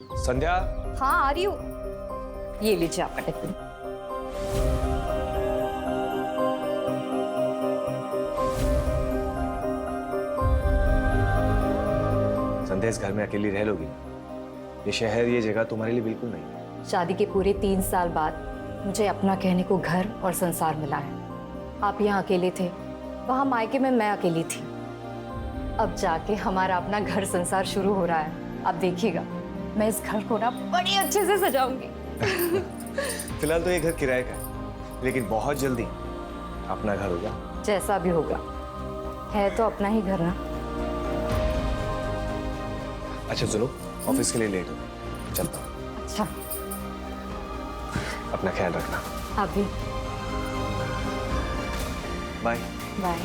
संध्या। हाँ आ रही हूँ। ये लीजिए आपका टिफिन। संध्या, इस घर में अकेली रह लोगी? ये शहर, ये जगह तुम्हारे लिए बिल्कुल नहीं है। शादी के पूरे 3 साल बाद मुझे अपना कहने को घर और संसार मिला है। आप यहाँ अकेले थे, वहाँ मायके में मैं अकेली थी। अब जाके हमारा अपना घर संसार शुरू हो रहा है। आप देखिएगा, मैं इस घर को ना बड़ी अच्छे से सजाऊंगी। फिलहाल तो ये घर किराए का है, लेकिन बहुत जल्दी अपना घर होगा। जैसा भी होगा, है तो अपना ही घर ना। अच्छा सुनो, ऑफिस के लिए लेट हो, चलता हूँ। अच्छा, अपना ख्याल रखना। आप भी। बाय। बाय।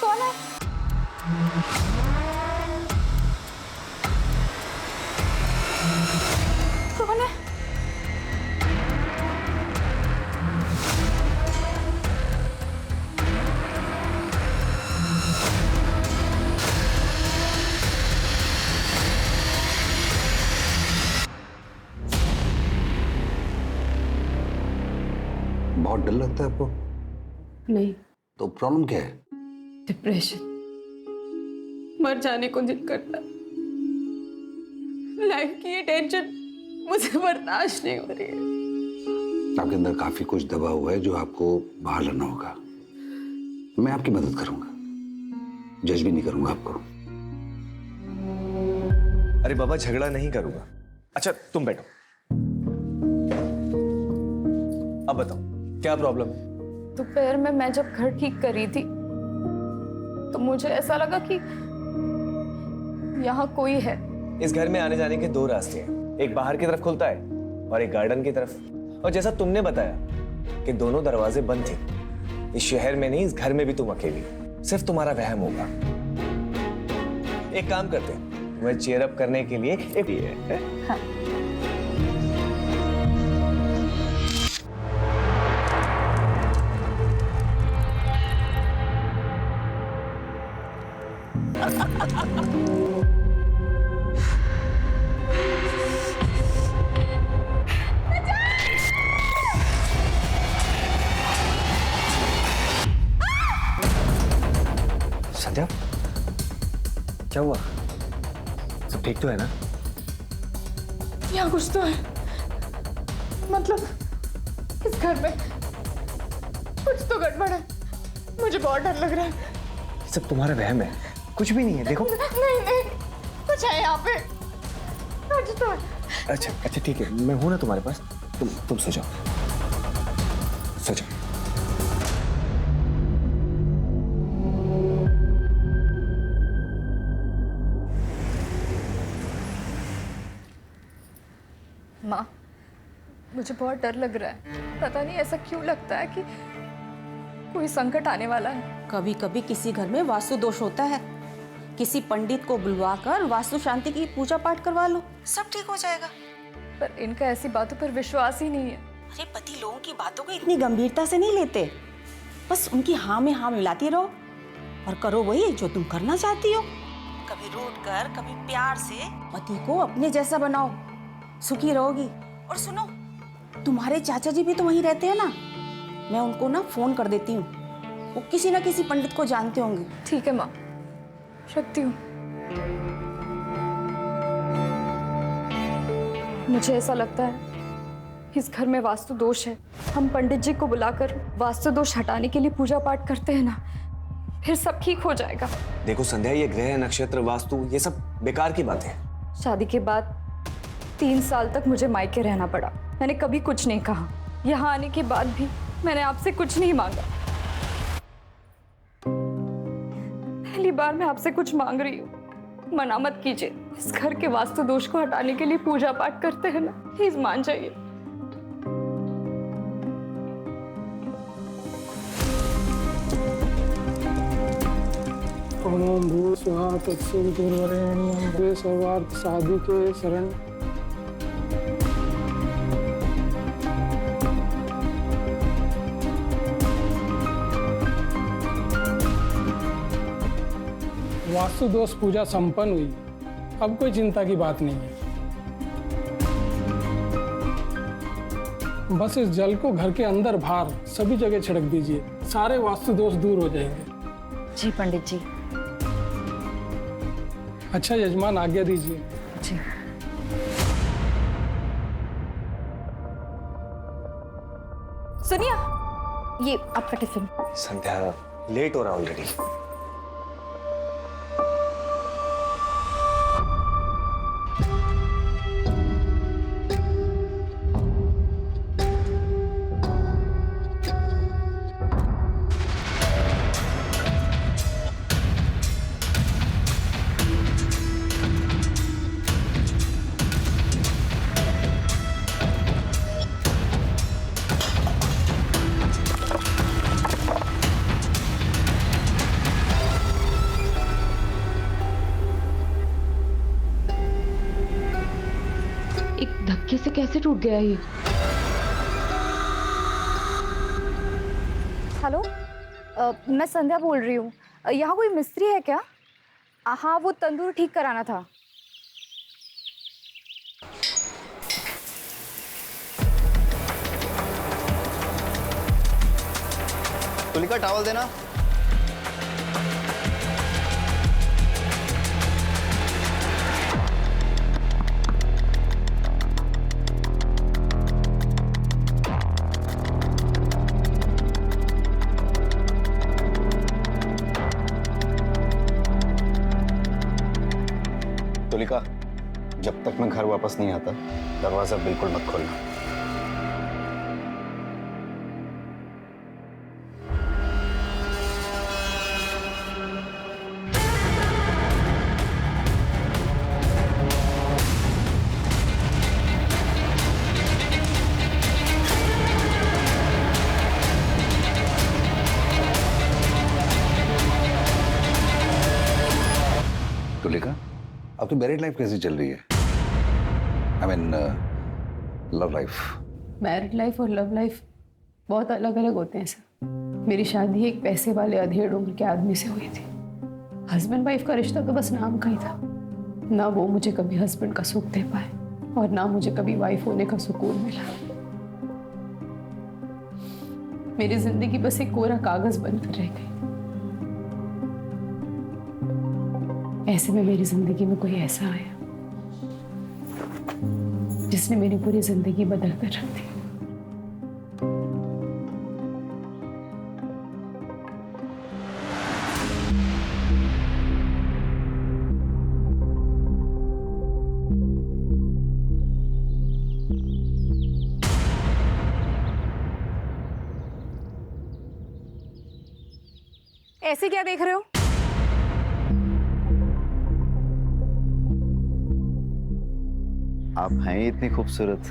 कौन है? कौन है? बहुत डर लगता है आपको? नहीं, तो प्रॉब्लम क्या है? डिप्रेशन। मर जाने को दिल करता। लाइफ की ये टेंशन मुझे बर्दाश्त नहीं हो रही है। आपके अंदर काफी कुछ दबा हुआ है जो आपको बाहर लाना होगा। मैं आपकी मदद करूंगा, जज भी नहीं करूंगा आपको। अरे बाबा, झगड़ा नहीं करूंगा। अच्छा तुम बैठो। अब बताओ, क्या प्रॉब्लम है? दोपहर में मैं जब घर ठीक कर रही थी तो मुझे ऐसा लगा कि यहाँ कोई है। इस घर में आने जाने के 2 रास्ते हैं, एक बाहर की तरफ खुलता है और एक गार्डन की तरफ। और जैसा तुमने बताया कि दोनों दरवाजे बंद थे, इस शहर में नहीं, इस घर में भी तुम अकेली, सिर्फ तुम्हारा वहम होगा। एक काम करते हैं, तुम्हें चीयर अप करने के लिए एक है। हाँ। संध्या, क्या हुआ? सब ठीक तो है ना? यहाँ कुछ तो है। मतलब इस घर में कुछ तो गड़बड़ है। मुझे बहुत डर लग रहा है। ये सब तुम्हारा वहम है, कुछ भी नहीं है। देखो। नहीं नहीं, कुछ है यहाँ पे, कुछ तो है। अच्छा अच्छा ठीक है, मैं हूं ना तुम्हारे पास। तुम सो जाओ, सो जाओ। माँ, मुझे बहुत डर लग रहा है। पता नहीं ऐसा क्यों लगता है कि कोई संकट आने वाला है। कभी कभी किसी घर में वास्तु दोष होता है। किसी पंडित को बुलवाकर वास्तु शांति की पूजा पाठ करवा लो, सब ठीक हो जाएगा। पर इनका ऐसी बातों पर विश्वास ही नहीं है। अरे पति लोगों की बातों को इतनी गंभीरता से नहीं लेते। बस उनकी हाँ में हाँ मिलाती रहो और करो वही जो तुम करना चाहती हो। कभी रूठ कर, कभी प्यार से पति को अपने जैसा बनाओ, सुखी रहोगी। और सुनो, तुम्हारे चाचा जी भी तो वहीं रहते हैं ना, मैं उनको ना फोन कर देती हूँ। वो किसी ना किसी पंडित को जानते होंगे। ठीक है माँ, रखती हूँ। मुझे ऐसा लगता है इस घर में वास्तु दोष है। हम पंडित जी को बुलाकर वास्तु दोष हटाने के लिए पूजा पाठ करते हैं ना, फिर सब ठीक हो जाएगा। देखो संध्या, ये ग्रह नक्षत्र वास्तु ये सब बेकार की बात है। शादी के बाद 3 साल तक मुझे मायके रहना पड़ा। मैंने कभी कुछ नहीं कहा। यहाँ आने के बाद भी मैंने आपसे कुछ नहीं मांगा। पहली बार मैं आपसे कुछ मांग रही हूँ, मना मत कीजिए। इस घर के वास्तु दोष को हटाने के लिए पूजा पाठ करते हैं ना, प्लीज मान जाइए। ओम भू स्वाहा तत्सवितुर्वरेण्यं भर्गो सर्वार्थ साधिके शरण। वास्तु दोष पूजा संपन्न हुई, अब कोई चिंता की बात नहीं है। बस इस जल को घर के अंदर बाहर सभी जगह छिड़क दीजिए, सारे वास्तु दोष दूर हो जाएंगे। जी पंडित जी। अच्छा यजमान, आज्ञा दीजिए। जी। सुनिए, ये आपका टिफिन। संध्या, लेट हो रहा ऑलरेडी। एक धक्के से कैसे टूट गया ये? हेलो, मैं संध्या बोल रही हूँ। यहाँ कोई मिस्त्री है क्या? हाँ, वो तंदूर ठीक कराना था। तुलिका, टॉवल देना। तुलिका, जब तक मैं घर वापस नहीं आता दरवाजा बिल्कुल मत खोलना। तुलिका, आपकी मैरिड लाइफ कैसी चल रही है? I mean love life. Married life और लव लाइफ बहुत अलग अलग होते हैं सर। मेरी शादी एक पैसे वाले अधेड़ उम्र के आदमी से हुई थी। हस्बैंड वाइफ का रिश्ता तो बस नाम का ही था। ना वो मुझे कभी हस्बैंड का सुख दे पाए और ना मुझे कभी वाइफ होने का सुकून मिला। मेरी जिंदगी बस एक कोरा कागज बनकर रह गई। ऐसे में मेरी जिंदगी में कोई ऐसा आया जिसने मेरी पूरी जिंदगी बदल कर रख दी। ऐसे क्या देख रहे हो? आप हैं ही इतनी खूबसूरत,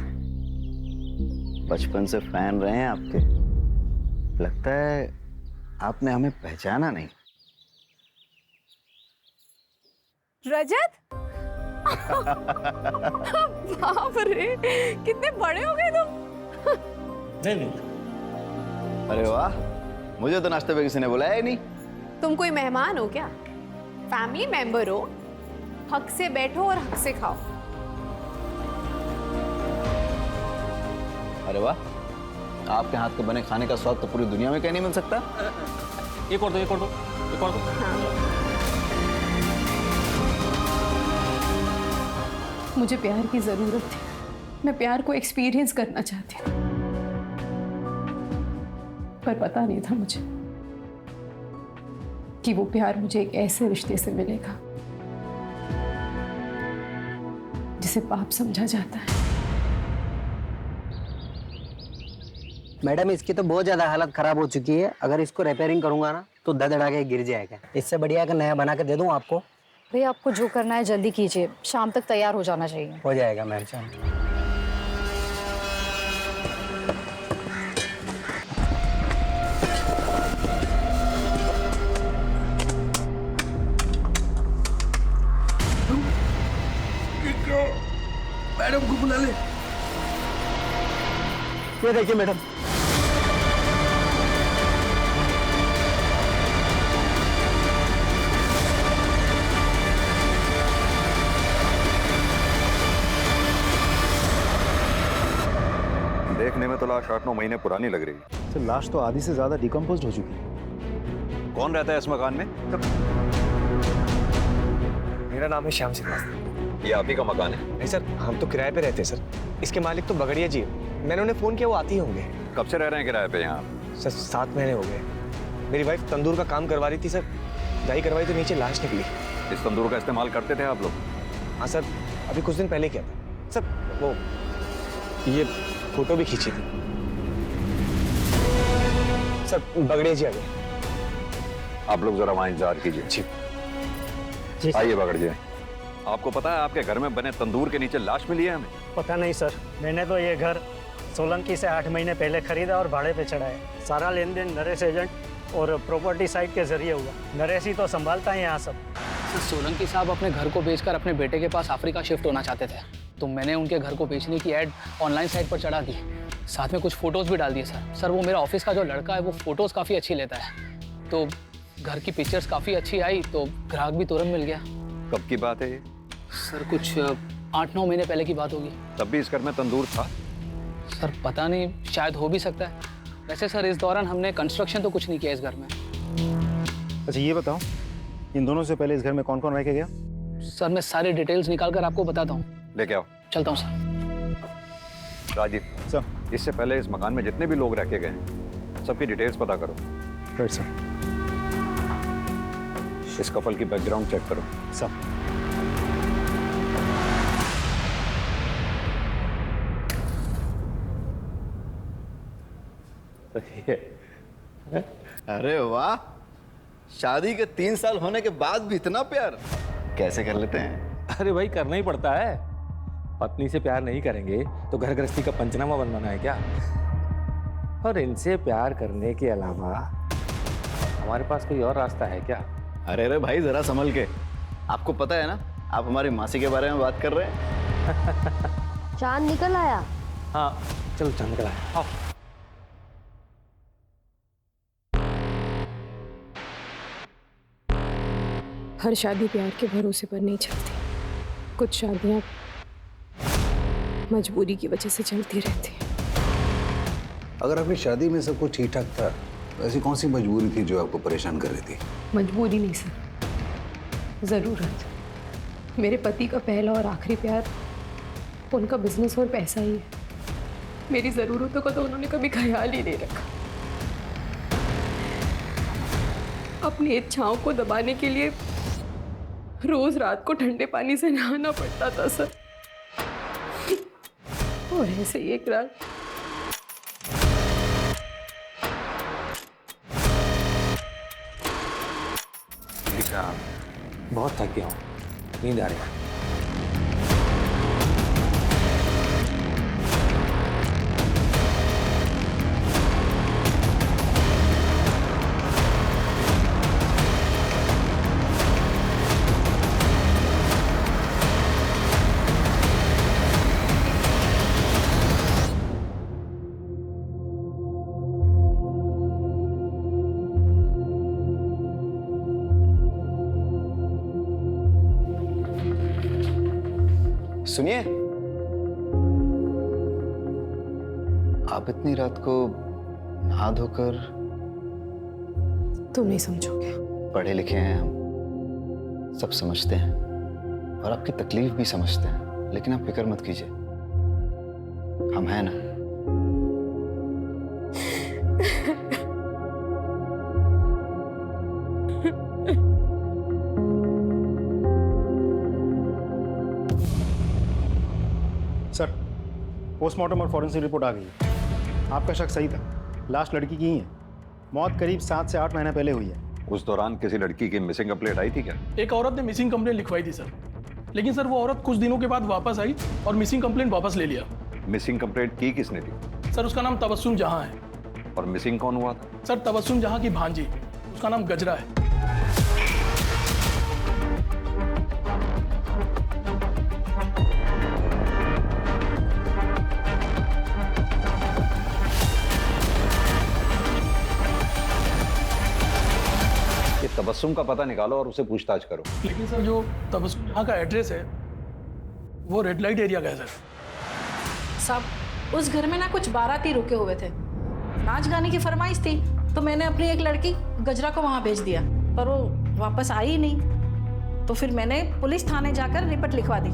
बचपन से फैन रहे हैं आपके। लगता है आपने हमें पहचाना नहीं। रजत? बाप रे, कितने बड़े हो गए तुम। नहीं। अरे वाह, मुझे तो नाश्ते पे किसी ने बुलाया ही नहीं। तुम कोई मेहमान हो क्या? फैमिली मेंबर हो। हक से बैठो और हक से खाओ। अरे वाह, आपके हाथ के बने खाने का स्वाद तो पूरी दुनिया में कहीं नहीं मिल सकता। एक और दो, एक और दो, एक और दो। मुझे प्यार की जरूरत थी। मैं प्यार को एक्सपीरियंस करना चाहती थी, पर पता नहीं था मुझे कि वो प्यार मुझे एक ऐसे रिश्ते से मिलेगा जिसे पाप समझा जाता है। मैडम, इसकी तो बहुत ज्यादा हालत खराब हो चुकी है। अगर इसको रिपेयरिंग करूंगा ना तो धड़धड़ा के गिर जाएगा। इससे बढ़िया का नया बना के दे दूं आपको। भैया, आपको जो करना है जल्दी कीजिए, शाम तक तैयार हो जाना चाहिए। हो जाएगा मैडम। मैडम को बुला ले। ये देखिए मैडम। देखने में तो लाश 8-9 महीने पुरानी लग रही है। सर लाश तो आधी से ज्यादा डिकम्पोज हो चुकी है। कौन रहता है इस मकान में? मेरा नाम है श्याम श्रीवास्तव। ये आप ही का मकान है? नहीं सर, हम तो किराए पे रहते हैं सर। इसके मालिक तो बगड़िया जी है। मैंने उन्हें फोन किया, वो आते ही होंगे। कब से रह रहे हैं किराए पे यहाँ? सर 7 महीने हो गए। मेरी वाइफ तंदूर का काम करवा रही थी सर, दाई करवाई तो नीचे लाश निकली। इस तंदूर का इस्तेमाल करते थे आप लोग? हाँ सर, अभी कुछ दिन पहले किया था सर। वो ये फोटो भी खींची थी सर। बगड़िया जी आ गए। आप लोग जरा वहाँ इंतजार कीजिए। जी आइए बगड़ जी। आपको पता है आपके घर में बने तंदूर के नीचे लाश मिली है हमें? पता नहीं सर, मैंने तो ये घर सोलंकी से 8 महीने पहले खरीदा और भाड़े पे चढ़ाया। सारा लेन देन नरेश एजेंट और प्रॉपर्टी साइट के जरिए हुआ। नरेश ही तो संभालता है यहाँ सब। सोलंकी साहब अपने घर को बेचकर अपने बेटे के पास अफ्रीका शिफ्ट होना चाहते थे, तो मैंने उनके घर को बेचने की ऐड ऑनलाइन साइट पर चढ़ा दी। साथ में कुछ फोटोज़ भी डाल दिए सर। वो मेरा ऑफिस का जो लड़का है वो फोटोज़ काफ़ी अच्छी लेता है, तो घर की पिक्चर्स काफ़ी अच्छी आई तो ग्राहक भी तुरंत मिल गया। कब की बात है ये? सर कुछ 8-9 महीने पहले की बात होगी। तब भी इस घर में तंदूर था? सर पता नहीं, शायद हो भी सकता है। वैसे सर इस दौरान हमने कंस्ट्रक्शन तो कुछ नहीं किया इस घर में। अच्छा ये बताओ, इन दोनों से पहले इस घर में कौन कौन रह के गया? सर मैं सारे डिटेल्स निकाल कर आपको बताता हूँ। लेके आओ। चलता हूँ सर। राजीव सर, इससे पहले इस मकान में जितने भी लोग रह के गए हैं सबकी डिटेल्स पता करो। Right sir. इस कपल की बैकग्राउंड चेक करो। सर। अरे वाह, शादी के 3 साल होने के बाद भी इतना प्यार कैसे कर लेते हैं? अरे भाई करना ही पड़ता है। पत्नी से प्यार नहीं करेंगे तो घर गृहस्थी का पंचनामा बनवाना है क्या? और इनसे प्यार करने के अलावा हमारे पास कोई और रास्ता है क्या? अरे भाई जरा संभल के। आपको पता है ना, आप हमारी मासी के बारे में बात कर रहे हैं। चांद निकल आया। हाँ चलो चांद निकल आया। आओ। हर शादी प्यार के भरोसे पर नहीं चलती। कुछ शादियां मजबूरी की वजह से चलती रहती हैं। अगर आपकी शादी में सब कुछ ठीक ठाक था, ऐसी कौन सी मजबूरी थी जो आपको परेशान कर रही थी? मजबूरी नहीं सर, ज़रूरत। मेरे पति का पहला और आखिरी प्यार उनका बिजनेस और पैसा ही है। मेरी ज़रूरतों का तो उन्होंने कभी ख्याल ही नहीं रखा। अपनी इच्छाओं को दबाने के लिए रोज रात को ठंडे पानी से नहाना पड़ता था सर। और ऐसे ही एक रात बहुत थक गया हूँ, नींद आ रही है। सुनिए, आप इतनी रात को नहा धोकर? तुम नहीं समझोगे। पढ़े लिखे हैं हम, सब समझते हैं और आपकी तकलीफ भी समझते हैं, लेकिन आप फिक्र मत कीजिए, हम हैं ना। सर, पोस्टमार्टम और फॉरेंसिक रिपोर्ट आ गई है। आपका शक सही था, लाश लड़की की ही है। मौत करीब 7 से 8 महीने पहले हुई है। उस दौरान किसी लड़की की मिसिंग कंप्लेंट आई थी क्या? एक औरत ने मिसिंग कंप्लेंट लिखवाई थी सर, लेकिन सर वो औरत कुछ दिनों के बाद वापस आई और मिसिंग कंप्लेंट वापस ले लिया। मिसिंग कंप्लेंट की किसने थी? सर उसका नाम तबस्सुम जहां है। और मिसिंग कौन हुआ था? सर तबस्सुम जहां की भांजी, उसका नाम गजरा है। तबस्सुम का पता निकालो और उसे पूछताछ करो। लेकिन सर जो तबस्सुम जहाँ का एड्रेस है वो रेड लाइट एरिया का है सर। साहब उस घर में ना कुछ बाराती रुके हुए थे, नाच गाने की फरमाइश थी, तो मैंने अपनी एक लड़की गजरा को वहाँ भेज दिया, पर वो वापस आई ही नहीं। तो फिर मैंने पुलिस थाने जाकर रिपोर्ट लिखवा दी।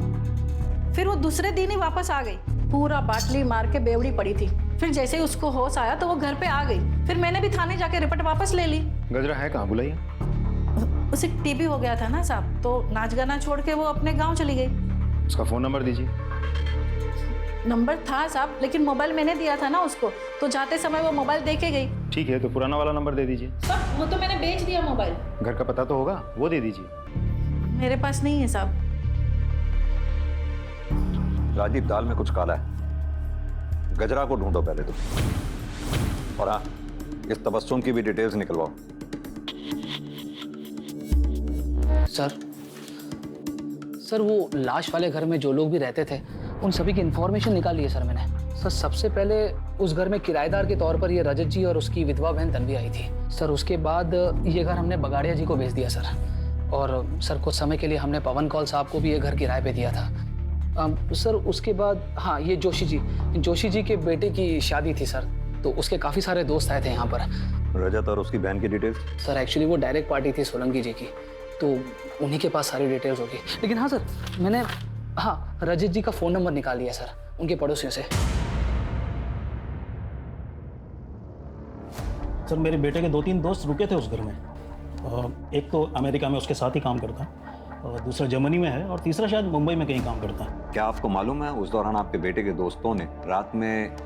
फिर वो दूसरे दिन ही वापस आ गई, पूरा बाटली मार के बेवड़ी पड़ी थी। फिर जैसे ही उसको होश आया तो वो घर पे आ गई। फिर मैंने भी थाने जाके रिपोर्ट वापस ले ली। गजरा है कहाँ बुलाइए? उसे टीबी हो गया था ना साहब, तो नाच गाना छोड़ के वो अपने गाँव चली गई। उसका फ़ोन नंबर दीजिए। नंबर था साहब, लेकिन मोबाइल मैंने दिया था ना उसको, तो जाते समय वो मोबाइल दे के गई। ठीक है, तो पुराना वाला नंबर दे दीजिए। साहब वो तो मैंने बेच दिया मोबाइल। घर का पता तो होगा, वो दे दीजिए। मेरे पास नहीं है साहब। राजीव, दाल में कुछ काला है, गजरा को ढूंढो पहले तुम। और हाँ, इस तबस्सुम की भी डिटेल्स निकलवाओ। सर वो लाश वाले घर में जो लोग भी रहते थे उन सभी की इंफॉर्मेशन निकाली है सर मैंने। सर सबसे पहले उस घर में किराएदार के तौर पर ये रजत जी और उसकी विधवा बहन तन्वी आई थी सर। उसके बाद ये घर हमने बगाड़िया जी को बेच दिया सर। और सर कुछ समय के लिए हमने पवन कौल साहब को भी ये घर किराए पे दिया था। सर उसके बाद हाँ, ये जोशी जी के बेटे की शादी थी सर, तो उसके काफ़ी सारे दोस्त आए थे यहाँ पर। रजत और उसकी बहन की डिटेल्स? सर एक्चुअली वो डायरेक्ट पार्टी थी सोलंकी जी की, तो उन्हीं के पास सारी डिटेल्स होगी। लेकिन हाँ सर, मैंने हाँ रजत जी का फ़ोन नंबर निकाल लिया सर उनके पड़ोसियों से। सर मेरे बेटे के 2-3 दोस्त रुके थे उस घर में। एक तो अमेरिका में उसके साथ ही काम करता है, और दूसरा जर्मनी में है, और तीसरा शायद मुंबई में कहीं काम करता है। क्या आपको मालूम है उस दौरान आपके बेटे के दोस्तों ने रात में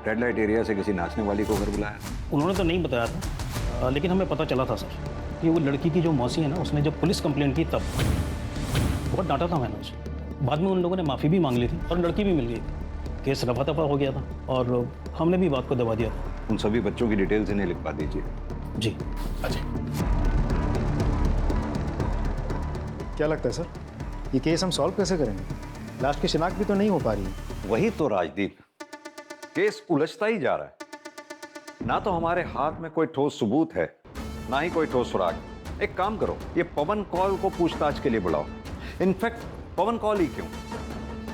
रेड लाइट एरिया से किसी नाचने वाली को घर बुलाया? उन्होंने तो नहीं बताया था, लेकिन हमें पता चला था सर कि वो लड़की की जो मौसी है ना, उसने जब पुलिस कंप्लेंट की तब बहुत डांटा था मैंने उसे। बाद में उन लोगों ने माफ़ी भी मांग ली थी और लड़की भी मिल गई थी। केस रफा दफा हो गया था और हमने भी बात को दबा दिया था। उन सभी बच्चों की डिटेल्स इन्हें लिखवा दीजिए। जी। अजय, क्या लगता है सर, ये केस हम सॉल्व कैसे करेंगे? लास्ट की शिनाख्त भी तो नहीं हो पा रही है। वही तो राजदीप, केस उलझता ही जा रहा है। ना तो हमारे हाथ में कोई ठोस सबूत है, ना ही कोई ठोस सुराग। एक काम करो, ये पवन कौल को पूछताछ के लिए बुलाओ। इनफैक्ट पवन कौल ही क्यों,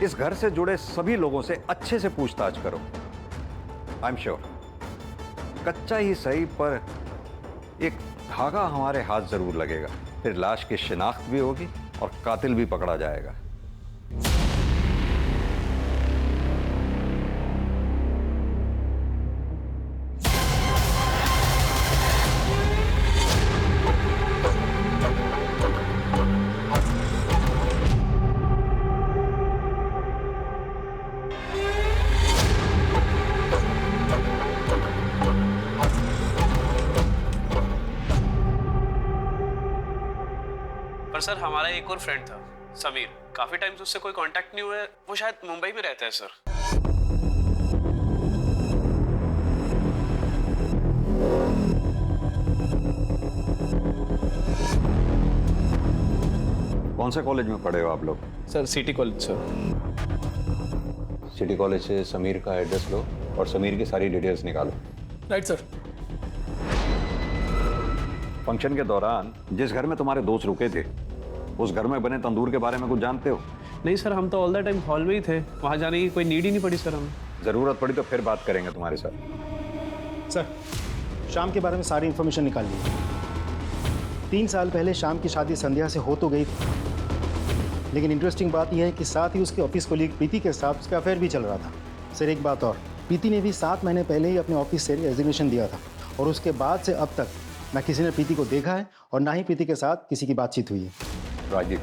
इस घर से जुड़े सभी लोगों से अच्छे से पूछताछ करो। आई एम श्योर कच्चा ही सही पर एक धागा हमारे हाथ जरूर लगेगा। फिर लाश की शिनाख्त भी होगी और कातिल भी पकड़ा जाएगा। पर सर हमारा एक और फ्रेंड था समीर, काफी टाइम से उससे कोई कांटेक्ट नहीं हुआ है। वो शायद मुंबई में रहता है सर। कौन से कॉलेज में पढ़े हो आप लोग? Sir city college sir. City college से समीर का एड्रेस लो और समीर की सारी डिटेल्स निकालो। Right sir. फंक्शन के दौरान जिस घर में तुम्हारे दोस्त रुके थे, उस घर में बने तंदूर के बारे में कुछ जानते हो? नहीं सर, हम तो ऑल द टाइम हॉल में ही थे, वहां जाने की कोई नीड ही नहीं पड़ी सर हमें। जरूरत पड़ी तो फिर बात करेंगे तुम्हारे साथ। सर, शाम के बारे में सारी इन्फॉर्मेशन निकाल ली। 3 साल पहले शाम की शादी संध्या से हो तो गई थी, लेकिन इंटरेस्टिंग बात यह है कि साथ ही उसके ऑफिस कोलीग प्रीति के साथ उसका अफेयर भी चल रहा था। सर एक बात और, प्रीति ने भी 7 महीने पहले ही अपने ऑफिस से रेजिग्नेशन दिया था, और उसके बाद से अब तक ना किसी ने प्रीति को देखा है और ना ही प्रीति के साथ किसी की बातचीत हुई है। राजीव,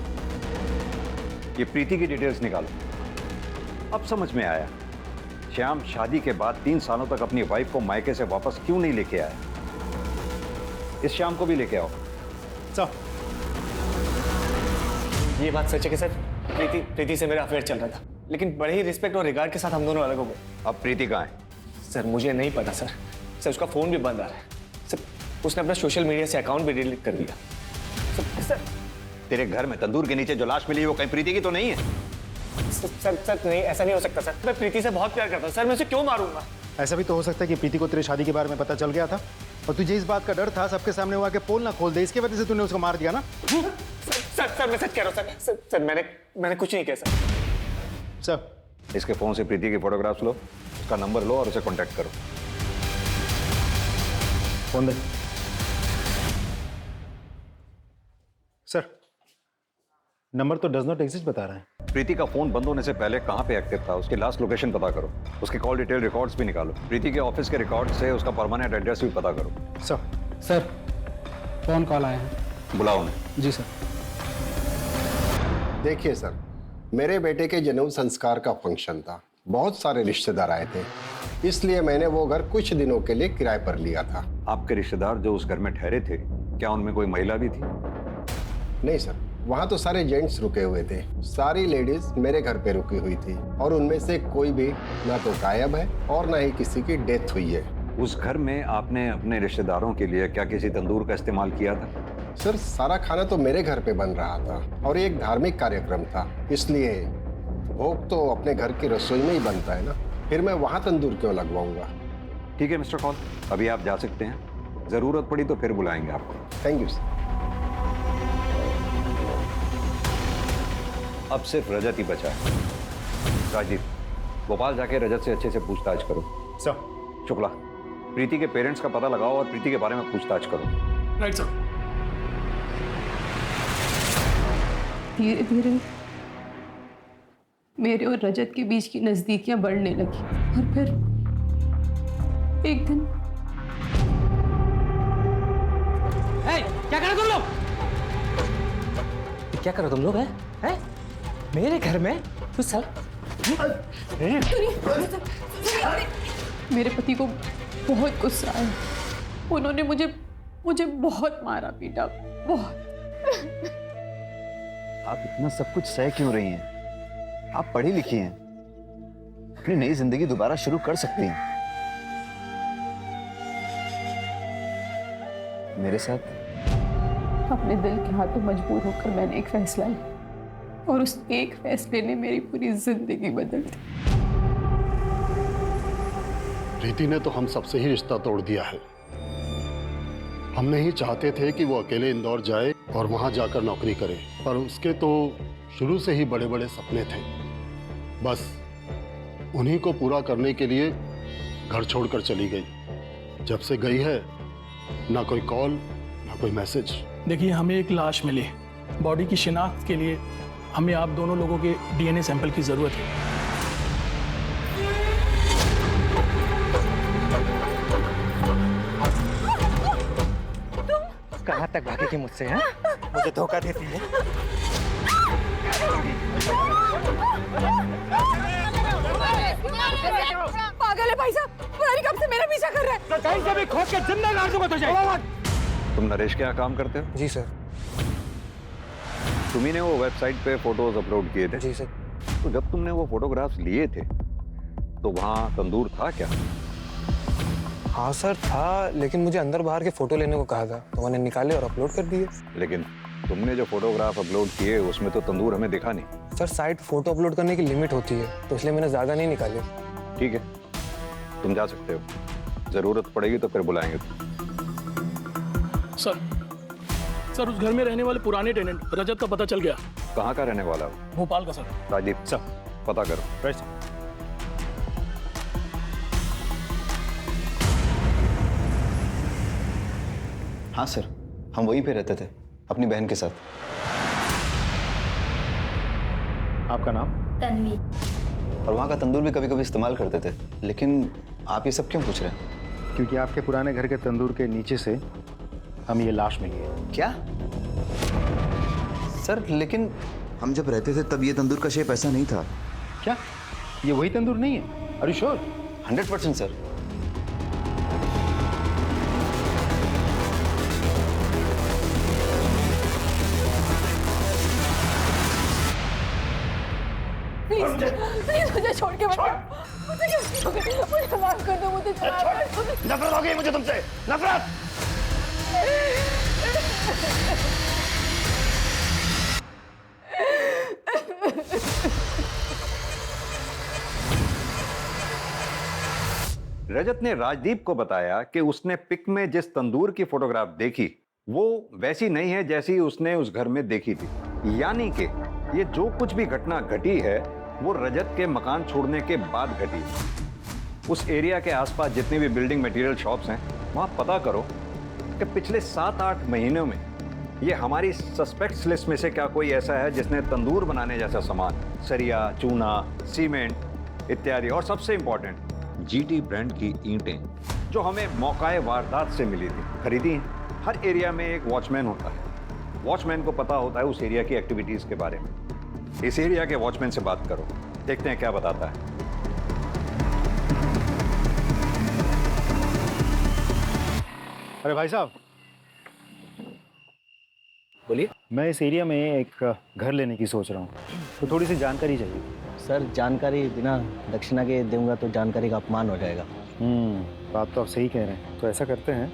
ये प्रीति की डिटेल्स निकालो। अब समझ में आया श्याम शादी के बाद 3 सालों तक अपनी वाइफ को मायके से वापस क्यों नहीं लेके आया। इस श्याम को भी लेके आओ। सर, ये बात सच है कि सर प्रीति से मेरा अफेयर चल रहा था, लेकिन बड़े ही रिस्पेक्ट और रिगार्ड के साथ हम दोनों अलग हो गए। अब प्रीति कहाँ है? सर मुझे नहीं पता सर। सर उसका फोन भी बंद आ रहा है सर। उसने अपना सोशल मीडिया से अकाउंट भी डिलीट कर दिया। सर तेरे घर में तंदूर के नीचे जो लाश मिली वो कहीं प्रीति की तो नहीं है? सर नहीं, ऐसा नहीं हो सकता सर। मैं प्रीति से बहुत प्यार करता हूँ सर, मैं उसे क्यों मारूंगा? ऐसा भी तो हो सकता है कि प्रीति को तेरे शादी के बारे में पता चल गया था और तुझे इस बात का डर था सबके सामने वो आके पोल ना खोल दे, इसके वजह से तूने उसको मार दिया ना? सर मैं सच कह रहा हूँ सर मैंने कुछ नहीं किया सर। इसके फोन से प्रीति की फोटोग्राफ्स लो, उसका नंबर लो और उसे कांटेक्ट करो। फोन दे। सर नंबर तो डज नॉट एग्जिस्ट बता रहा है। प्रीति का फोन बंद होने से पहले कहाँ पे एक्टिव था, उसकी लास्ट लोकेशन पता करो, उसके कॉल डिटेल रिकॉर्ड्स भी निकालो, प्रीति के ऑफिस के रिकॉर्ड से उसका परमानेंट एड्रेस भी पता करो। सर फोन कॉल आया है, बुलाओ उन्हें। जी सर। देखिए सर, मेरे बेटे के जनेऊ संस्कार का फंक्शन था, बहुत सारे रिश्तेदार आए थे, इसलिए मैंने वो घर कुछ दिनों के लिए किराए पर लिया था। आपके रिश्तेदार जो उस घर में ठहरे थे, क्या उनमें कोई महिला भी थी? नहीं सर, वहाँ तो सारे जेंट्स रुके हुए थे, सारी लेडीज मेरे घर पे रुकी हुई थी और उनमें से कोई भी ना तो गायब है और ना ही किसी की डेथ हुई है। उस घर में आपने अपने रिश्तेदारों के लिए क्या किसी तंदूर का इस्तेमाल किया था? सर सारा खाना तो मेरे घर पे बन रहा था और ये एक धार्मिक कार्यक्रम था, इसलिए भोग तो अपने घर की रसोई में ही बनता है ना, फिर मैं वहाँ तंदूर क्यों लगवाऊंगा। ठीक है मिस्टर कॉल, अभी आप जा सकते हैं, जरूरत पड़ी तो फिर बुलाएंगे आपको। Thank you sir. अब सिर्फ रजत ही बचा है। राजीव, भोपाल जाके रजत से अच्छे से पूछताछ करो। सर। शुक्ला, प्रीति के पेरेंट्स का पता लगाओ और प्रीति के बारे में पूछताछ करो। Right sir. धीरे धीरे मेरे और रजत के बीच की नजदीकियां बढ़ने लगी और फिर एक दिन क्या कर रहे तुम लोग? क्या करो तुम लोग? हैं? मेरे घर में कुछ साल मेरे पति को बहुत गुस्सा आया, उन्होंने मुझे बहुत मारा पीटा, बहुत। आप इतना सब कुछ सह क्यों रही हैं? आप पढ़ी लिखी हैं, अपनी नई जिंदगी दोबारा शुरू कर सकती हैं। मेरे साथ अपने दिल के हाथों मजबूर होकर मैंने एक फैसला लिया और उस एक फैसले ने मेरी पूरी जिंदगी बदल दी। प्रीति ने तो हम सबसे ही रिश्ता तोड़ दिया है। हम नहीं चाहते थे कि वो अकेले इंदौर जाए और वहां जाकर नौकरी करे, पर उसके तो शुरू से ही बड़े बड़े सपने थे, बस उन्हीं को पूरा करने के लिए घर छोड़कर चली गई। जब से गई है ना कोई कॉल ना कोई मैसेज। देखिए, हमें एक लाश मिली, बॉडी की शिनाख्त के लिए हमें आप दोनों लोगों के डीएनए सैंपल की जरूरत है। कहाँ तक भागेगी मुझसे? हैं? मुझे धोखा देती है। पागल है भाई साहब, पता नहीं कब से मेरा पीछा कर रहा है। तो कहीं से भी खोद के जिंदा गाड़ दूंगा तुझे। तुम नरेश के यहाँ काम करते हो? जी सर। तुम्ही ने वो वेबसाइट पे फोटोज अपलोड किए थे? जी सर। तो जब तुमने वो फोटोग्राफ्स लिए थे तो वहाँ तंदूर था क्या? हाँ सर था, लेकिन मुझे अंदर बाहर के फोटो लेने को कहा था तो मैंने निकाले और अपलोड कर दिए। लेकिन तुमने जो फोटोग्राफ अपलोड किए उसमें तो तंदूर हमें दिखा नहीं। सर साइट फोटो अपलोड करने की लिमिट होती है तो इसलिए मैंने ज्यादा नहीं निकाले। ठीक है, तुम जा सकते हो, जरूरत पड़ेगी तो फिर बुलाएंगे। सर उस घर में रहने वाले पुराने टेनेंट रजत का पता चल गया। कहाँ का रहने वाला है? भोपाल का सर। राजीव सर पता करो। Right sir. हाँ सर, हम वहीं पे रहते थे अपनी बहन के साथ। आपका नाम? तन्वी। और वहाँ का तंदूर भी कभी कभी इस्तेमाल करते थे। लेकिन आप ये सब क्यों पूछ रहे हैं? क्योंकि आपके पुराने घर के तंदूर के नीचे से हमें ये लाश मिली है। क्या सर? लेकिन हम जब रहते थे तब ये तंदूर का शेप ऐसा नहीं था। क्या ये वही तंदूर नहीं है? Are you sure? 100% sir. Please मुझे छोड़ के मत जाओ। मुझे माफ कर दो, मुझे नफरत हो गई मुझे तुमसे, नफरत। रजत ने राजदीप को बताया कि उसने पिक में जिस तंदूर की फोटोग्राफ देखी वो वैसी नहीं है जैसी उसने उस घर में देखी थी। यानी कि ये जो कुछ भी घटना घटी है वो रजत के मकान छोड़ने के बाद घटी। उस एरिया के आसपास जितनी भी बिल्डिंग मटेरियल शॉप्स हैं वहां पता करो कि पिछले 7-8 महीनों में ये हमारी सस्पेक्ट्स लिस्ट में से क्या कोई ऐसा है जिसने तंदूर बनाने जैसा सामान, सरिया, चूना, सीमेंट इत्यादि, और सबसे इंपॉर्टेंट जीटी ब्रांड की ईंटें जो हमें मौकाए वारदात से मिली थी, खरीदी हैं। हर एरिया में एक वॉचमैन होता है। वॉचमैन को पता होता है उस एरिया की एक्टिविटीज के बारे में। इस एरिया के वॉचमैन से बात करो, देखते हैं क्या बताता है। अरे भाई साहब, बोलिए। मैं इस एरिया में एक घर लेने की सोच रहा हूँ, तो थोड़ी सी जानकारी चाहिए। सर, जानकारी बिना दक्षिणा के दूंगा तो जानकारी का अपमान हो जाएगा। बात तो आप सही कह रहे हैं। तो ऐसा करते हैं,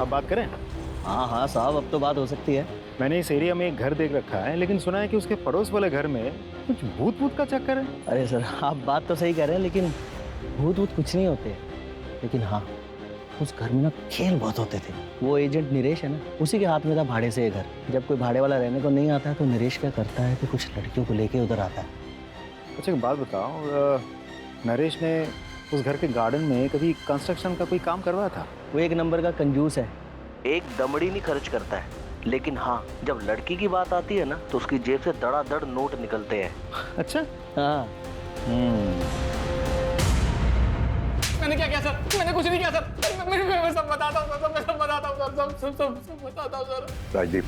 अब बात करें? हाँ साहब, अब तो बात हो सकती है। मैंने इस एरिया में एक घर देख रखा है, लेकिन सुना है कि उसके पड़ोस वाले घर में कुछ भूत का चक्कर है। अरे सर, आप बात तो सही कह रहे हैं, लेकिन भूत कुछ नहीं होते। लेकिन हाँ, उस घर में ना खेल बहुत होते थे। वो एजेंट नरेश है ना, उसी के हाथ में था भाड़े से ये घर। जब कोई भाड़े वाला रहने को नहीं आता है तो नरेश क्या करता है कि कुछ लड़कियों को लेके उधर आता है। अच्छा, एक बात बताओ, नरेश ने उस घर के गार्डन में कभी कंस्ट्रक्शन का कोई काम करवाया था? वो एक नंबर का कंजूस है, एक दमड़ी नहीं खर्च करता है। लेकिन हाँ, जब लड़की की बात आती है ना तो उसकी जेब से धड़ाधड़ नोट निकलते हैं। अच्छा। हाँ। मैंने क्या किया सर? मैंने कुछ नहीं किया सर। मैं सब बताता हूँ सर, मैं सब बताता हूँ सर, सब बताता हूँ सर। राजदीप,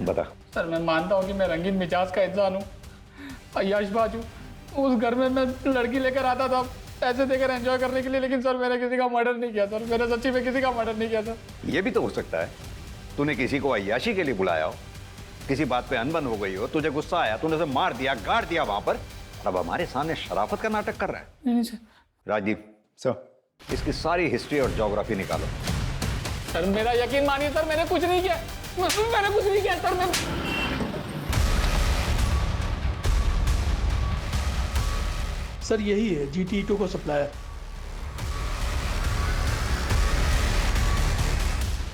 बता। सर, मैं मानता हूँ कि मैं रंगीन मिजाज का इंसान हूँ, अय्याशबाज हूँ। उस घर में मैं लड़की लेकर आता था पैसे देकर एंजॉय करने के लिए, लेकिन सर मैंने किसी का मर्डर नहीं किया सर। मैंने सच्ची में किसी का मर्डर नहीं किया सर। ये भी तो हो सकता है तूने किसी को अय्याशी के लिए बुलाया हो, किसी बात पे अनबन हो गई हो, तुझे गुस्सा आया, तूने उसे मार दिया, गाड़ दिया वहां पर, अब हमारे सामने शराफत का नाटक कर रहा है। नहीं सर। राजदीप सर, इसकी सारी हिस्ट्री और ज्योग्राफी निकालो। सर मेरा यकीन मानिए सर, मैंने कुछ नहीं किया। मैंने कुछ नहीं किया सर। मैं सर, यही है GT2 को सप्लायर।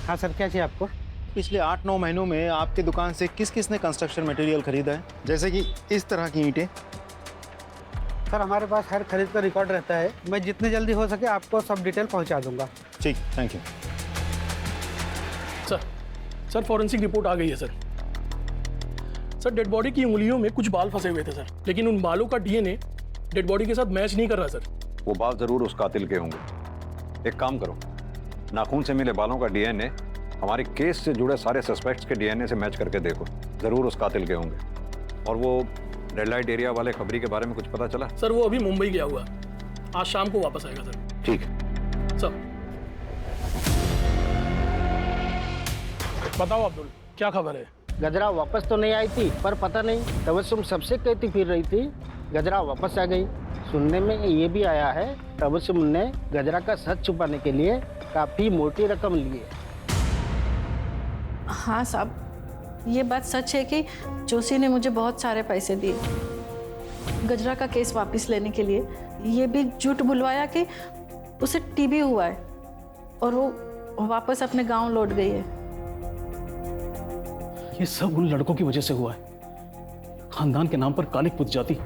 हाँ सर, क्या चाहिए आपको? पिछले 8-9 महीनों में आपकी दुकान से किस किस ने कंस्ट्रक्शन मटेरियल खरीदा है, जैसे कि इस तरह की ईंटें? सर, हमारे पास हर खरीद का रिकॉर्ड रहता है। मैं जितनी जल्दी हो सके आपको सब डिटेल पहुंचा दूंगा। ठीक, thank you. Sir, forensic report आ गई है सर। सर, डेड बॉडी की उंगलियों में कुछ बाल फंसे हुए थे सर, लेकिन उन बालों का DNA डेड बॉडी के साथ मैच नहीं कर रहा सर। वो बाल जरूर उस कातिल के होंगे। एक काम करो, नाखून से मिले बालों का DNA हमारे केस से जुड़े सारे सस्पेक्ट्स के DNA से मैच करके देखो, जरूर उस कातिल के होंगे। और वो रेड लाइट एरिया वाले खबरी के बारे में कुछ पता चला? सर, वो अभी मुंबई गया हुआ, आज शाम को वापस आएगा सर। ठीक है सर। बताओ अब्दुल, क्या खबर है? गजरा वापस तो नहीं आई थी, पर पता नहीं तबस्सुम सबसे कहती फिर रही थी गजरा वापस आ गई। सुनने में ये भी आया है तबस्सुम ने गजरा का सच छुपाने के लिए काफी मोटी रकम ली है। हाँ साहब, ये बात सच है कि जोशी ने मुझे बहुत सारे पैसे दिए गजरा का केस वापस लेने के लिए। ये भी झूठ बुलवाया कि उसे TB हुआ है और वो वापस अपने गांव लौट गई है। ये सब उन लड़कों की वजह से हुआ है। खानदान के नाम पर कालिक पुत जाती,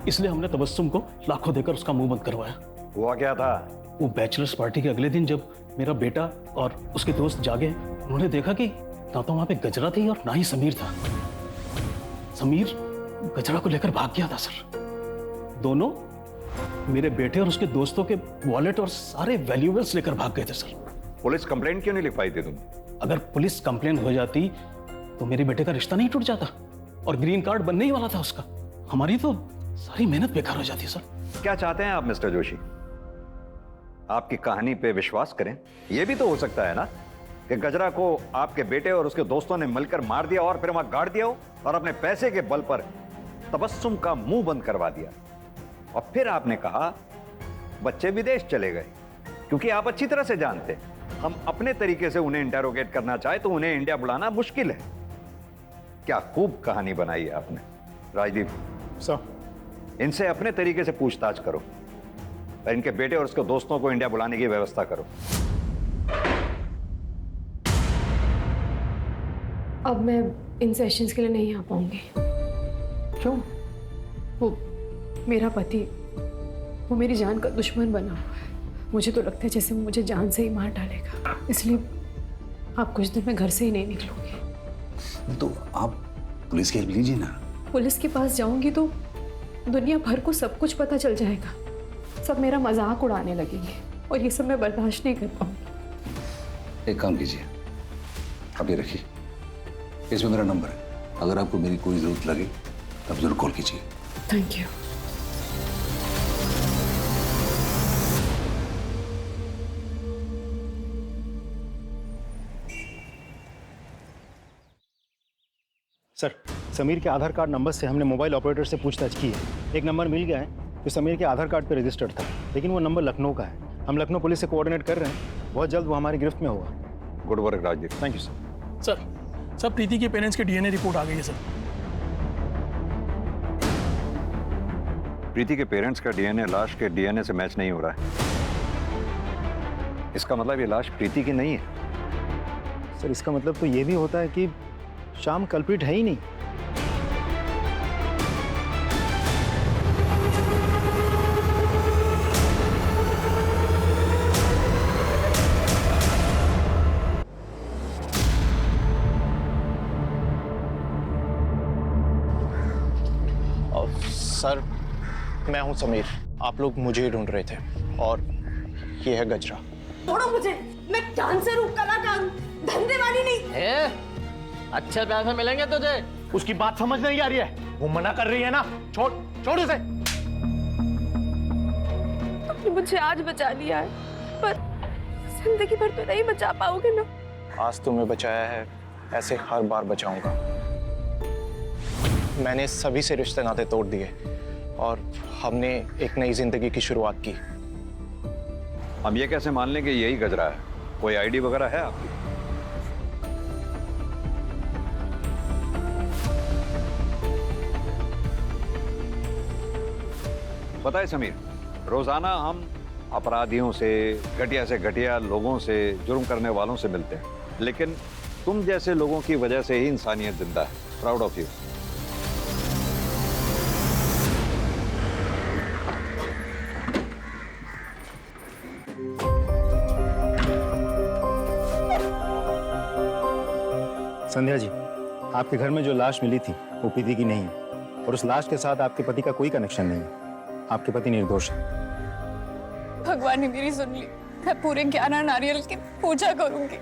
इसलिए हमने तबस्सुम को लाखों देकर उसका मुंह बंद करवाया। हुआ क्या था? वो बैचलर्स पार्टी के अगले दिन जब मेरा बेटा और उसके दोस्त जागे, उन्होंने देखा कि ना तो वहां पे गजरा थी और ना ही समीर था। समीर गजरा को लेकर भाग गया था सर। दोनों मेरे बेटे और उसके दोस्तों के वॉलेट और सारे वैल्यूएबल्स लेकर भाग गए थे सर। पुलिस कंप्लेंट क्यों नहीं लिखवाई थी तुम? अगर पुलिस कंप्लेंट हो जाती तो मेरे बेटे का रिश्ता नहीं टूट जाता और ग्रीन कार्ड बनने ही वाला था उसका। हमारी तो सारी मेहनत बेकार हो जाती सर। क्या चाहते हैं आप मिस्टर जोशी? आपकी कहानी पे विश्वास करें? यह भी तो हो सकता है ना कि गजरा को आपके बेटे और उसके दोस्तों ने मिलकर मार दिया और फिर वहां गाड़ दिया हो और अपने पैसे के बल पर तबस्सुम का मुंह बंद करवा दिया। और फिर आपने कहा बच्चे विदेश चले गए, क्योंकि आप अच्छी तरह से जानते हम अपने तरीके से उन्हें इंटेरोगेट करना चाहे तो उन्हें इंडिया बुलाना मुश्किल है। क्या खूब कहानी बनाई है आपने। राजदीप सर, इनसे अपने तरीके से पूछताछ करो और इनके बेटे और उसके दोस्तों को इंडिया बुलाने की व्यवस्था करो। अब मैं इन सेशंस के लिए नहीं आ पाऊंगी। क्यों? वो मेरा पति, वो मेरी जान का दुश्मन बना हुआ है। मुझे तो लगता है जैसे वो मुझे जान से ही मार डालेगा, इसलिए आप कुछ दिन में घर से ही नहीं निकलोगे। तो आप पुलिस की हेल्प लीजिए ना। पुलिस के पास जाऊंगी तो दुनिया भर को सब कुछ पता चल जाएगा, सब मेरा मजाक उड़ाने लगेंगे और ये सब मैं बर्दाश्त नहीं कर पाऊंगी। एक काम कीजिए, आप ये रखिए, इसमें मेरा नंबर है, अगर आपको मेरी कोई जरूरत लगे तब जरूर कॉल कीजिए। Thank you. सर, समीर के आधार कार्ड नंबर से हमने मोबाइल ऑपरेटर से पूछताछ की है। एक नंबर मिल गया है जो समीर के आधार कार्ड पे रजिस्टर्ड था, लेकिन वो नंबर लखनऊ का है। हम लखनऊ पुलिस से कोऑर्डिनेट कर रहे हैं, बहुत जल्द वो हमारी गिरफ्त में होगा। Good work Rajdeep. Thank you sir. Sir Preeti के पेरेंट्स की डीएनए रिपोर्ट आ गई है सर। प्रीति के पेरेंट्स का डीएनए लाश के डीएनए से मैच नहीं हो रहा है। इसका मतलब ये लाश प्रीति की नहीं है। सर, इसका मतलब तो ये भी होता है कि श्याम कल्प्रिट है ही नहीं। सर, मैं हूं समीर, आप लोग मुझे ही ढूंढ रहे थे और ये है गजरा। छोड़ो मुझे, मैं डांसर हूँ, कलाकार, धंधे वाली नहीं। अच्छे पैसे मिलेंगे तुझे। उसकी बात समझ नहीं आ रही है, वो मना कर रही है ना। छोड़ छोड़ उसे। तुमने मुझे आज बचा लिया है, पर जिंदगी भर तो नहीं बचा पाओगे ना। आज तुम्हें बचाया है, ऐसे हर बार बचाऊंगा। मैंने सभी से रिश्ते नाते तोड़ दिए और हमने एक नई जिंदगी की शुरुआत की। हम ये कैसे मान लें कि यही गजरा है? कोई आईडी वगैरह है आपकी? पता है समीर, रोजाना हम अपराधियों से घटिया लोगों से, जुर्म करने वालों से मिलते हैं, लेकिन तुम जैसे लोगों की वजह से ही इंसानियत जिंदा है। Proud of you. Sandhya ji, आपके घर में जो लाश मिली थी वो प्रीति की नहीं है और उस लाश के साथ आपके पति का कोई कनेक्शन नहीं है। आपके पति निर्दोष है। भगवान ने मेरी सुन ली। मैं पूरे 11 नारियल की पूजा करूंगी।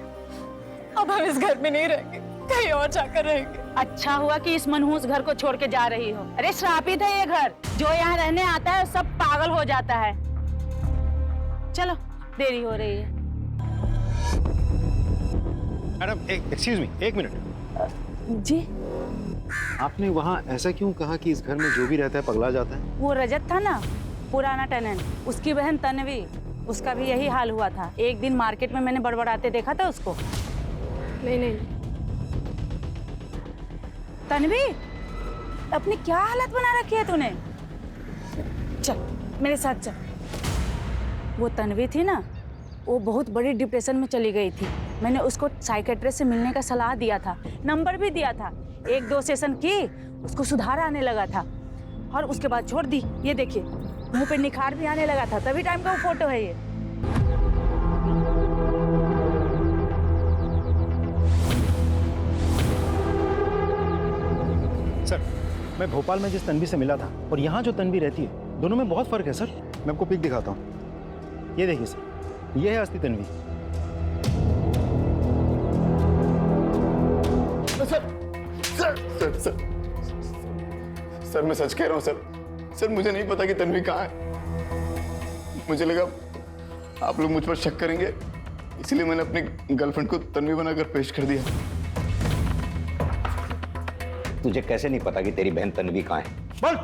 अब हम इस घर में नहीं रहेंगे, कहीं और जाकर रहेंगे। अच्छा हुआ कि इस मनहूस घर को छोड़ के जा रही हो। अरे श्रापित है ये घर, जो यहाँ रहने आता है सब पागल हो जाता है। चलो, देरी हो रही है। मैडम, एक्सक्यूज मी, एक मिनट। जी, आपने वहाँ ऐसा क्यों कहा कि इस घर में जो भी रहता है पगला जाता है? वो रजत था ना, पुराना टेनेंट, उसकी बहन तन्वी, उसका भी यही हाल हुआ था। एक दिन मार्केट में मैंने बड़बड़ाते देखा था उसको। नहीं। तन्वी, अपनी क्या हालत बना रखी है तूने? चल मेरे साथ चल। वो तन्वी थी ना, वो बहुत बड़ी डिप्रेशन में चली गई थी। मैंने उसको साइकेट्रिस्ट से मिलने का सलाह दिया था, नंबर भी दिया था। 1-2 सेशन की, उसको सुधार आने लगा था और उसके बाद छोड़ दी। ये देखिए, मुंह पे निखार भी आने लगा था। तभी टाइम का वो फोटो है ये। सर, मैं भोपाल में जिस तन्वी से मिला था और यहाँ जो तन्वी रहती है, दोनों में बहुत फर्क है सर। मैं आपको पिक दिखाता हूँ। ये देखिए सर, ये है असली तन्वी। सर मैं सच कह रहा हूँ सर, मुझे नहीं पता कि तन्वी कहाँ है। मुझे लगा आप लोग मुझ पर शक करेंगे, इसलिए मैंने अपनी गर्लफ्रेंड को तन्वी बनाकर पेश कर दिया। तुझे कैसे नहीं पता कि तेरी बहन तन्वी कहाँ है? बोल।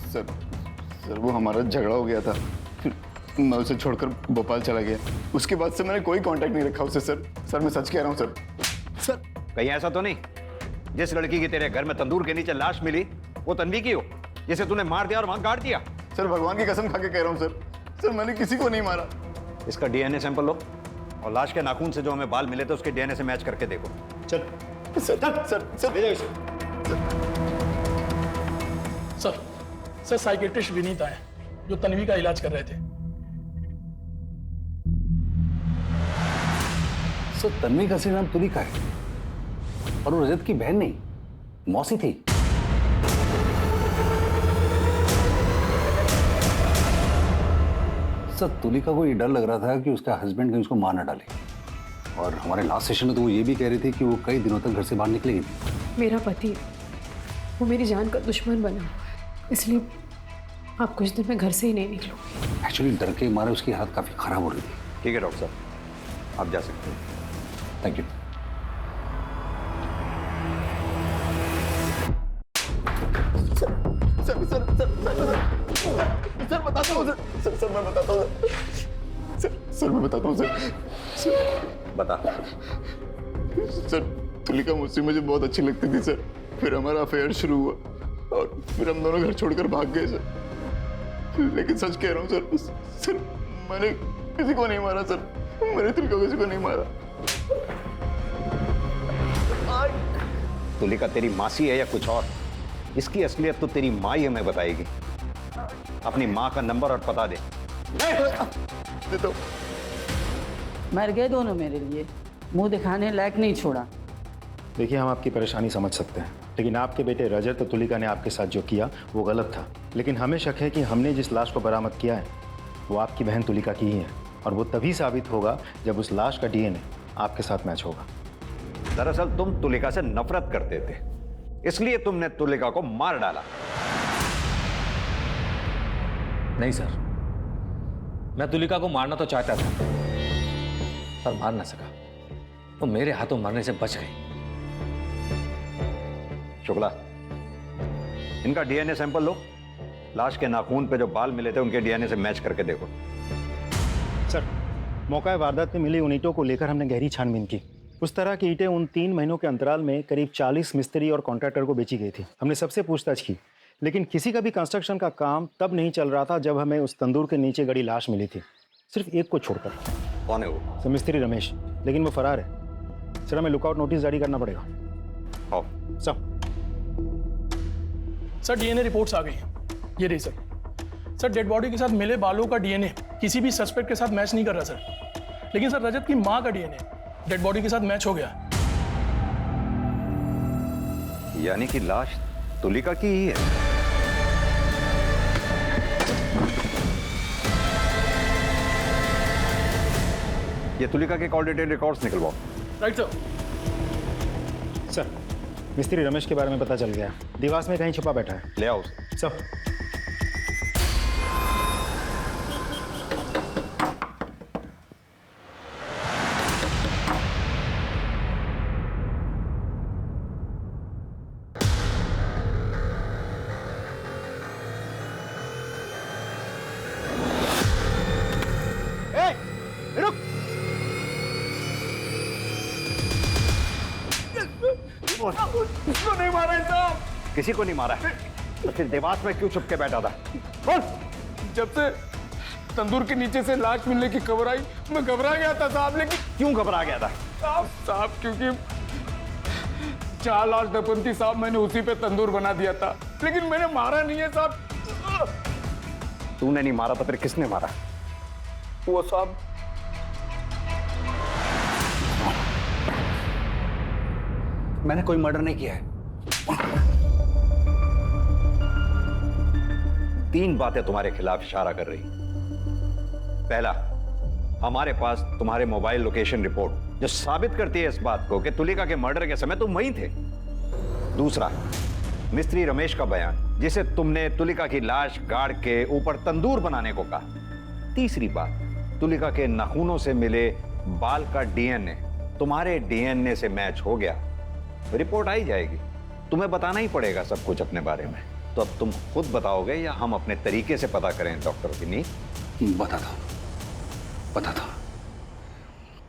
सर वो हमारा झगड़ा हो गया था, फिर मैं उसे छोड़कर भोपाल चला गया। उसके बाद से मैंने कोई कांटेक्ट नहीं रखा उससे। सर मैं सच कह रहा हूँ सर। कहीं ऐसा तो नहीं जिस लड़की की तेरे घर में तंदूर के नीचे लाश मिली वो तन्वी की हो, जिसे तूने मार दिया और वहां गाड़ दिया? सर भगवान की कसम खा के कह रहा हूँ सर, सर मैंने किसी को नहीं मारा। इसका डीएनए सैंपल लो और लाश के नाखून से जो हमें बाल मिले थे उसके डीएनए से मैच करके देखो। चल सर ले जाओ सर साइकेट्रिस्ट विनीत आए जो तन्वी का इलाज कर रहे थे। सर तन्वी का असली नाम तुलिका है और वो रजत की बहन नहीं, मौसी थी। सर तुलिका को ये डर लग रहा था कि उसका हस्बैंड कहीं उसको मार ना डाले, और हमारे लास्ट सेशन में तो वो ये भी कह रही थी कि वो कई दिनों तक घर से बाहर निकलेगी नहीं। मेरा पति, वो मेरी जान का दुश्मन बना हुआ है, इसलिए आप कुछ दिन में घर से ही नहीं निकलोगे। एक्चुअली डर के मारे उसकी हालत काफी खराब हो रही थी। ठीक है डॉक्टर साहब, आप जा सकते हैं। Thank you. सर बताता हूँ सर मैं बताता हूँ सर मैं बताता हूँ सर बता। सर तुलिका मुझे बहुत अच्छी लगती थी सर, फिर हमारा अफेयर शुरू हुआ और फिर हम दोनों घर छोड़कर भाग गए सर। लेकिन सच कह रहा हूँ सर मैंने किसी को नहीं मारा सर, मैंने तुलिका किसी को नहीं मारा। तुलिका तेरी मासी है या कुछ और? इसकी असलियत तो तेरी माँ ही हमें बताएगी। अपनी माँ का नंबर और पता दे। दे मर गए दोनों मेरे लिए, मुंह दिखाने लायक नहीं छोड़ा। देखिए हम आपकी परेशानी समझ सकते हैं, लेकिन आपके बेटे रजत और तुलिका ने आपके साथ जो किया वो गलत था। लेकिन हमें शक है कि हमने जिस लाश को बरामद किया है वो आपकी बहन तुलिका की ही है, और वो तभी साबित होगा जब उस लाश का डीएनए आपके साथ मैच होगा। दरअसल तुम तुलिका से नफरत करते थे, इसलिए तुमने तुलिका को मार डाला। नहीं सर, मैं तुलिका को मारना तो चाहता था पर मार ना सका, तो मेरे हाथों मरने से बच गई। शुक्ला, इनका डीएनए सैंपल लो, लाश के नाखून पे जो बाल मिले थे उनके डीएनए से मैच करके देखो। सर मौका वारदात में मिली उन ईंटों को लेकर हमने गहरी छानबीन की। उस तरह की ईंटें उन 3 महीनों के अंतराल में करीब 40 मिस्त्री और कॉन्ट्रैक्टर को बेची गई थी। हमने सबसे पूछताछ की, लेकिन किसी का भी कंस्ट्रक्शन का काम तब नहीं चल रहा था जब हमें उस तंदूर के नीचे गड़ी लाश मिली थी, सिर्फ एक को छोड़कर। कौन है वो? सर मिस्त्री रमेश, लेकिन वो फरार है। सर हमें लुकआउट नोटिस जारी करना पड़ेगा। आओ। सर डीएनए रिपोर्ट्स आ गई हैं, ये रही सर डेड बॉडी के साथ मिले बालों का डीएनए किसी भी सस्पेक्ट के साथ मैच नहीं कर रहा सर, लेकिन सर रजत की माँ का डीएनए डेड बॉडी के साथ मैच हो गया। यानी कि लाश तुलिका की ही है। ये तुलिका के कॉल डिटेल रिकॉर्ड्स निकलवाओ। Right sir. सर मिस्त्री रमेश के बारे में पता चल गया, दीवार में कहीं छुपा बैठा है। ले आओ सर। उसको नहीं मारा साहब। किसी को नहीं मारा है, तो फिर देवास में क्यों छुप के बैठा था? बोल। जब से तंदूर के नीचे से लाश मिलने की खबर आई मैं घबरा गया था साहब। लेकिन क्यों घबरा गया था? साहब क्योंकि 4 लाश दफन थी साहब, मैंने उसी पे तंदूर बना दिया था, लेकिन मैंने मारा नहीं है साहब। तूने नहीं मारा तो फिर किसने मारा? वो साहब मैंने कोई मर्डर नहीं किया है। 3 बातें तुम्हारे खिलाफ इशारा कर रही। पहला, हमारे पास तुम्हारे मोबाइल लोकेशन रिपोर्ट जो साबित करती है इस बात को कि तुलिका के मर्डर के समय तुम वहीं थे। दूसरा, मिस्त्री रमेश का बयान जिसे तुमने तुलिका की लाश गाड़ के ऊपर तंदूर बनाने को कहा। तीसरी बात, तुलिका के नाखूनों से मिले बाल का डीएनए तुम्हारे डीएनए से मैच हो गया। रिपोर्ट आई जाएगी, तुम्हें बताना ही पड़ेगा सब कुछ अपने बारे में। तो अब तुम खुद बताओगे या हम अपने तरीके से पता करें डॉक्टर विनीत? पता था।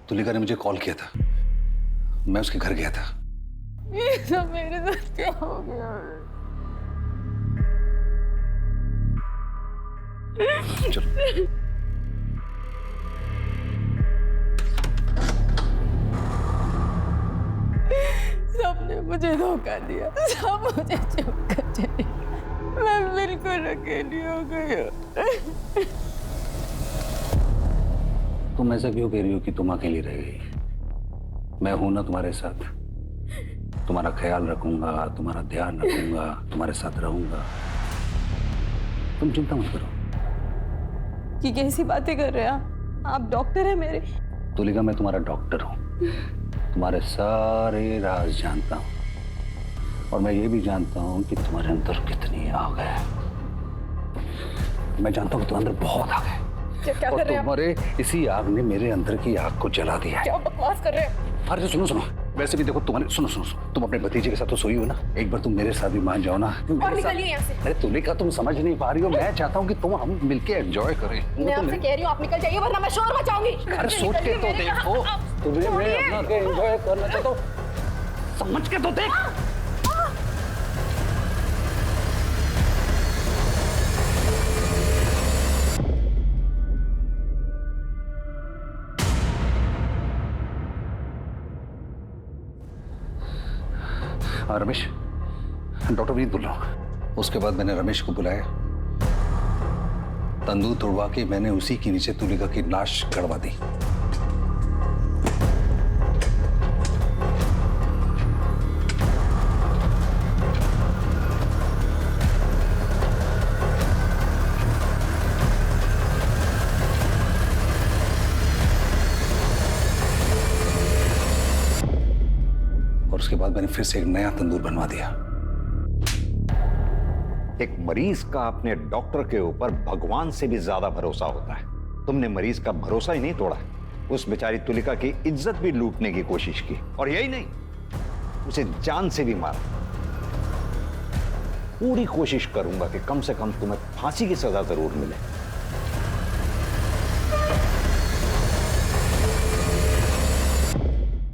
तुलिका ने मुझे कॉल किया था, मैं उसके घर गया था। ये सब मेरे साथ क्या हो गया? चलो। सबने मुझे धोखा दिया, सब मुझे चुप कर चले, मैं बिल्कुल अकेली हो गई हूँ। तुम ऐसा क्यों कह रही हो कि तुम अकेली रह गई? मैं हूं ना तुम्हारे साथ, तुम्हारा ख्याल रखूंगा, तुम्हारा ध्यान रखूंगा, तुम्हारे साथ रहूंगा। तुम चिंता मत करो। कि कैसी बातें कर रहे हैं आप डॉक्टर हैं मेरे। तुलिका, मैं तुम्हारा डॉक्टर हूँ, तुम्हारे सारे राज जानता हूँ और मैं ये भी जानता हूँ कि तुम्हारे अंदर कितनी आग है। मैं जानता हूँ कि तुम्हारे अंदर बहुत आग है क्या और कर रहे हैं तुम्हारे इसी आग ने मेरे अंदर की आग को जला दिया है। क्या बकवास कर रहे हैं? अरे सुनो सुनो, वैसे भी देखो तुम्हारे सुनो सुनो सुनो, तुम अपने भतीजे के साथ तो सोई हो ना, एक बार तुम मेरे साथ भी मान जाओ ना। और निकलिए यहाँ से। अरे तुलिका, तुम समझ नहीं पा रही हो, मैं चाहता हूँ कि तुम हम मिलके एंजॉय करें। मैं आपसे कह रही हूँ आप निकल जाइए वरना मैं शोर मचाऊंगी। अरे सोच के तो देखो, तुम्हें मैं अपना के एंजॉय करना चाहता हूँ, समझ के तो देख। रमेश, डॉक्टर विनीत बोल रहा हूँ। उसके बाद मैंने रमेश को बुलाया, तंदूर तोड़वा के मैंने उसी के नीचे तुलिका की लाश गड़वा दी। और उसके बाद मैंने फिर से एक नया तंदूर बनवा दिया। एक मरीज का अपने डॉक्टर के ऊपर भगवान से भी ज्यादा भरोसा होता है। तुमने मरीज का भरोसा ही नहीं तोड़ा, उस बेचारी तुलिका की इज्जत भी लूटने की कोशिश की, और यही नहीं, उसे जान से भी मारा। पूरी कोशिश करूंगा कि कम से कम तुम्हें फांसी की सजा जरूर मिले।